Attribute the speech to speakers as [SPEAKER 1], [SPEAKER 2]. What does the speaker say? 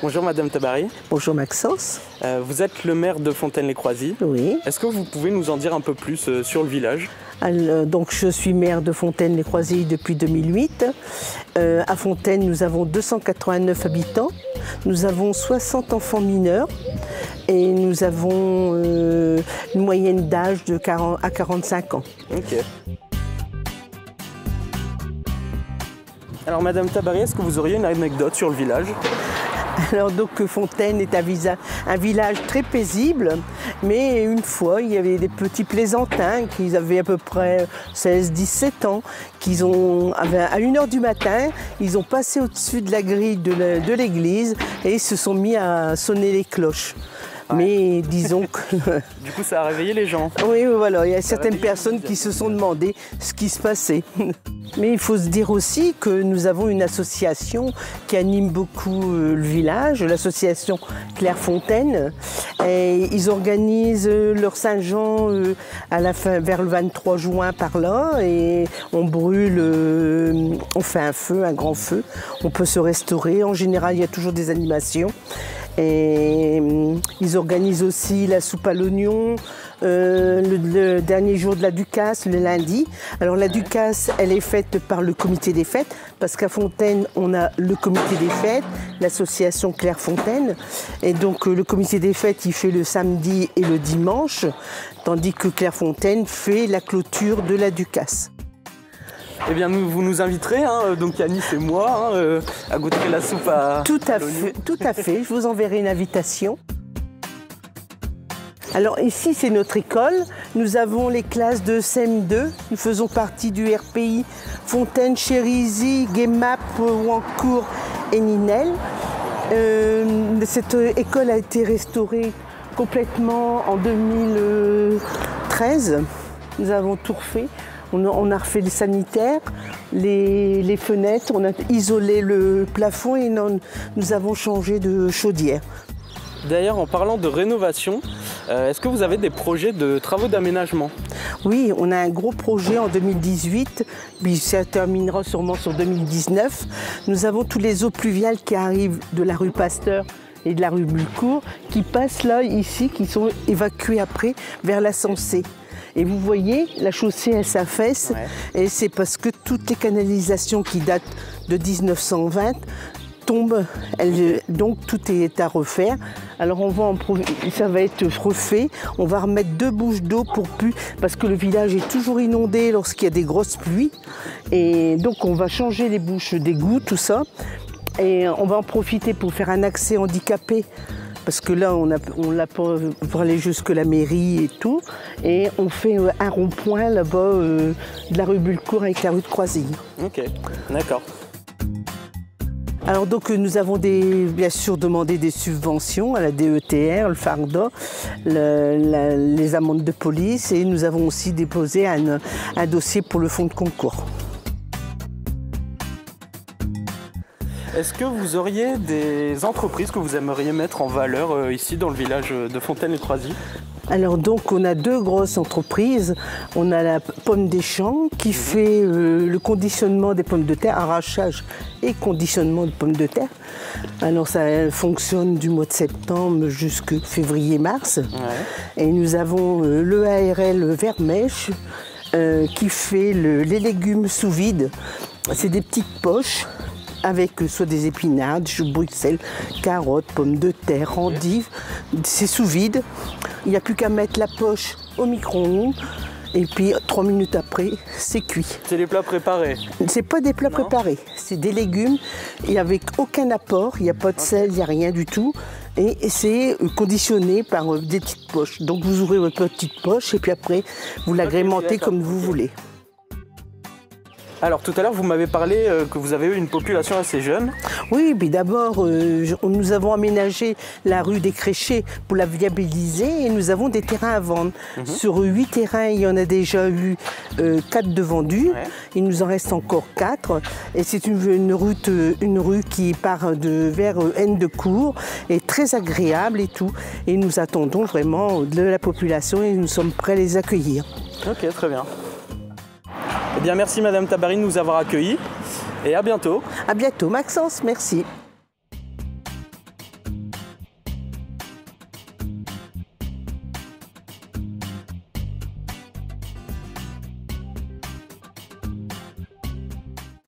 [SPEAKER 1] Bonjour Madame Tabary.
[SPEAKER 2] Bonjour Maxence.
[SPEAKER 1] Vous êtes le maire de Fontaine-lès-Croisilles.
[SPEAKER 2] Oui.
[SPEAKER 1] Est-ce que vous pouvez nous en dire un peu plus sur le village?
[SPEAKER 2] Donc je suis maire de Fontaine-lès-Croisilles depuis 2008. À Fontaine, nous avons 289 habitants. Nous avons 60 enfants mineurs et nous avons une moyenne d'âge de 40 à 45 ans.
[SPEAKER 1] Ok. Alors Madame Tabary, est-ce que vous auriez une anecdote sur le village?
[SPEAKER 2] Alors donc Fontaine est un village très paisible, mais une fois il y avait des petits plaisantins qui avaient à peu près 16-17 ans, à 1h du matin, ils ont passé au-dessus de la grille de l'église et ils se sont mis à sonner les cloches. Ouais. Mais disons que...
[SPEAKER 1] Du coup ça a réveillé les gens.
[SPEAKER 2] Oui, voilà, il y a certaines personnes qui se sont demandé ce qui se passait. Mais il faut se dire aussi que nous avons une association qui anime beaucoup le village, l'association Clairefontaine. Et ils organisent leur Saint-Jean vers le 23 juin par là. Et on brûle, on fait un feu, un grand feu. On peut se restaurer. En général, il y a toujours des animations. Et ils organisent aussi la soupe à l'oignon le dernier jour de la Ducasse, le lundi. Alors la Ducasse, elle est faite par le comité des fêtes, parce qu'à Fontaine, on a le comité des fêtes, l'association Clairefontaine. Et donc le comité des fêtes, il fait le samedi et le dimanche, tandis que Clairefontaine fait la clôture de la Ducasse.
[SPEAKER 1] Eh bien, vous nous inviterez, donc Yanis et moi, à goûter la soupe à
[SPEAKER 2] Tout à fait, je vous enverrai une invitation. Alors ici, c'est notre école. Nous avons les classes de CM2. Nous faisons partie du RPI Fontaine, Chérisy, Guémap, Ouancourt et Ninel. Cette école a été restaurée complètement en 2013. Nous avons tout refait. On a refait les sanitaires, les fenêtres, on a isolé le plafond et nous avons changé de chaudière.
[SPEAKER 1] D'ailleurs, en parlant de rénovation, est-ce que vous avez des projets de travaux d'aménagement?
[SPEAKER 2] Oui, on a un gros projet en 2018, puis ça terminera sûrement sur 2019. Nous avons tous les eaux pluviales qui arrivent de la rue Pasteur et de la rue Bulcourt, qui passent là, ici, qui sont évacuées après vers la Sensée. Et vous voyez, la chaussée, elle s'affaisse, et c'est parce que toutes les canalisations qui datent de 1920 tombent, donc tout est à refaire. Alors ça va être refait, on va remettre 2 bouches d'eau parce que le village est toujours inondé lorsqu'il y a des grosses pluies. Et donc on va changer les bouches d'égout, tout ça, et on va en profiter pour faire un accès handicapé. Parce que là, on l'a pas pour aller jusque la mairie et tout. Et on fait un rond-point là-bas de la rue Bulcourt avec la rue de Croisilles.
[SPEAKER 1] Ok, d'accord.
[SPEAKER 2] Alors donc nous avons bien sûr demandé des subventions à la DETR, le FARDA, les amendes de police, et nous avons aussi déposé un dossier pour le fonds de concours.
[SPEAKER 1] Est-ce que vous auriez des entreprises que vous aimeriez mettre en valeur ici dans le village de Fontaine-lès-Croisilles? Alors
[SPEAKER 2] donc on a 2 grosses entreprises. On a la Pomme des Champs qui fait le conditionnement des pommes de terre, arrachage et conditionnement de pommes de terre. Alors ça fonctionne du mois de septembre jusqu'à février-mars. Et nous avons le ARL Vermèche qui fait les légumes sous vide. C'est des petites poches avec soit des épinards, des choux de Bruxelles, carottes, pommes de terre, endives. C'est sous vide. Il n'y a plus qu'à mettre la poche au micro-ondes et puis 3 minutes après, c'est cuit.
[SPEAKER 1] C'est des plats préparés?
[SPEAKER 2] C'est pas des plats préparés, c'est des légumes et avec aucun apport, il n'y a pas de sel, il n'y a rien du tout. Et c'est conditionné par des petites poches. Donc vous ouvrez votre petite poche et puis après, vous l'agrémentez comme vous voulez.
[SPEAKER 1] Alors tout à l'heure, vous m'avez parlé que vous avez eu une population assez jeune.
[SPEAKER 2] Oui, puis d'abord, nous avons aménagé la rue des Créchets pour la viabiliser et nous avons des terrains à vendre. Sur 8 terrains, il y en a déjà eu 4 de vendus. Il nous en reste encore 4. Et c'est une rue qui part vers Haine de Cour et très agréable et tout. Et nous attendons vraiment de la population et nous sommes prêts à les accueillir.
[SPEAKER 1] Ok, très bien. Eh bien, merci Madame Tabary de nous avoir accueillis et à bientôt.
[SPEAKER 2] À bientôt Maxence, merci.